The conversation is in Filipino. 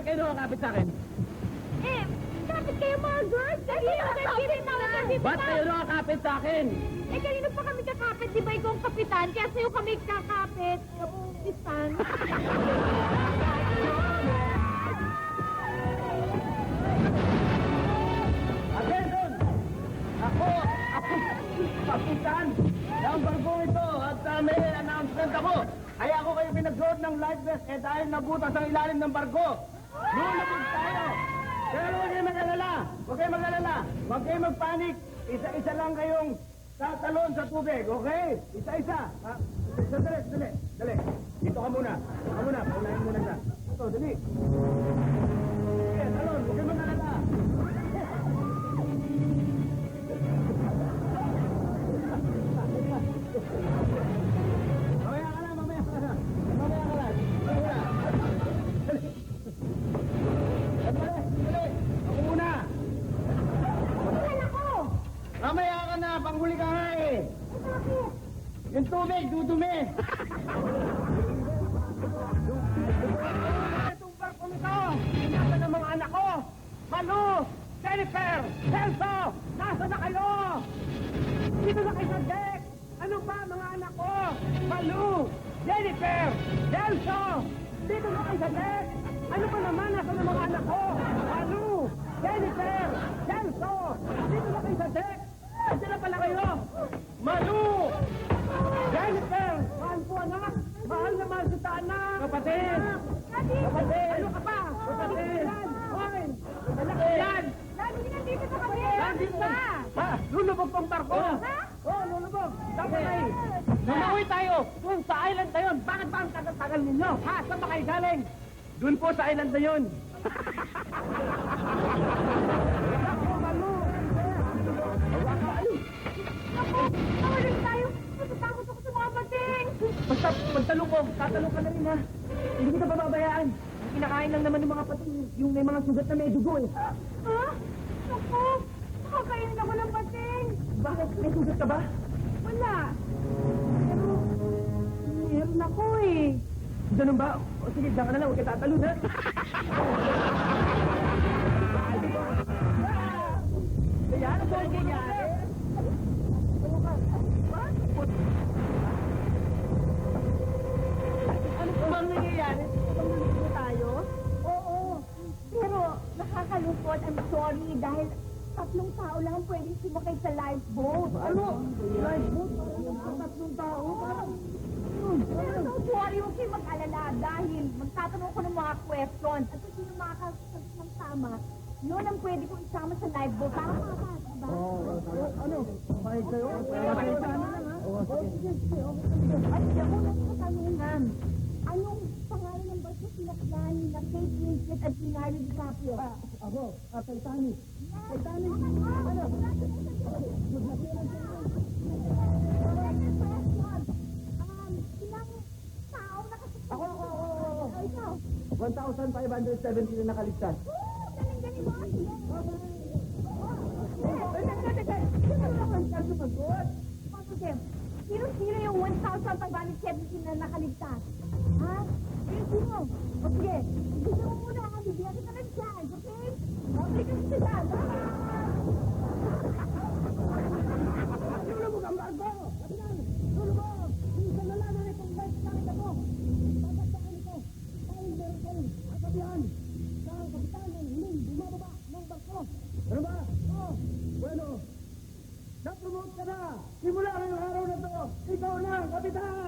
kayo nakakapit sa akin? Eh, kapit kayo mga girls. Dahil Ba't kayo nakakapit sa akin? Eh, kanino pa kami kakapit? Di ba ikaw ang kapitan? Kaya sa'yo kami kakapit. Kapitan. Attention! Ako, kapitan ng barko ito at may announcement ako. Kaya ako kayo pinagsuot ng life vest dahil nabutas ang ilalim ng barko. Lulubog tayo. Pero huwag kayo mag-alala. Huwag kayo mag-alala. Huwag kayo mag-panic. Isa-isa lang kayong tatalon sa tubig, okay? Isa-isa. Dali. Dito ka muna. Paunahin muna siya. Ito, dali. Sige, talon. Huwag kayo mag-alala. Mamaya ka lang. Dali. Ako muna. Mamaya ka na, panghuli ka nga eh. Yung tubig, dudumi. Itong barko nito, nasa ng mga anak ko. Malu, Jennifer, Celso, nasa na kayo? Dito na kayo sa deck. Ano ba mga anak ko? Malu, Jennifer, Celso, dito na kayo sa deck. Ano ba naman nasa ng mga anak ko? Malu, Jennifer, Celso, dito na kayo sa deck. Diyan na pala kayo! Malu! Jennifer! Mahal po, anak! Mahal na mahal kita, anak! Kapatid! Kapatid! Ano ka pa? Kapatid! Hoy! Anak ko yan! Lagi nandito pa kami. Nandito na! Ha? Lulubog pang barko! Ha? Oo, lulubog! Dapat ay! Lumawi tayo! Doon sa island na yun! Bakit ba ang tagal-tagal ninyo? Ha? Saan ba kayo galing? Doon po sa island na yun! Ako, Malu! Ako, nawalan tayo. Natatakot ako sa mga bating. Basta magtalukog, tatalong ka na rin ha. Hindi kita pababayaan. Ang kinakain lang naman ng mga pating, yung may mga sugat na may dugo eh. Ha? Ako, nakakainin ako ng bating. Bakit? May sugat ka ba? Wala. Pero, meron ako eh. Ganun ba? O sige, diyan ka na lang, huwag ka tatalon ha. Kaya ano ba ang nangyayari? Ano ba ang nangyayari? Pamilito tayo? Oo. Pero nakakalungkot. I'm sorry dahil 3 tao lang ang pwedeng sumakay sa lifeboat. Ano? Lifeboat? Tatlong tao? Pero don't worry, huwag kayo mag-alala dahil magtatanong ko ng mga questions at kung sino makakasagot ng tama, yun ang pwede kong isama sa lifeboat. Para makakasagot, diba? Ano? Mahig kayo? Mahig ka na lang ha? At ako na sa katanungan, anong pangalan ng barko sinakyan ni na Kate Winslet at Leonardo DiCaprio? Ako, Titanic. Titanic. Ano? Ilang tao nakasasakyan? Ako. Ikaw? 1,570 na nakaligtas. Galing mo. Sino yung 1,570 na nakaligtas? Ha? Sino? O sige, bigyan mo muna ako, bigyan kita ng chance, okay? Okay ka sila, Lulubog ang barko! Lulubog! Minsan na lang na itong life jacket ako. Babasaan ito. Dahil meron kayong kasabihan sa kapitan ng huling bumababa ng barko. Ano ba? Oo. Bueno, na-promote ka na! Simula ngayong araw na to, ikaw na, kapitan!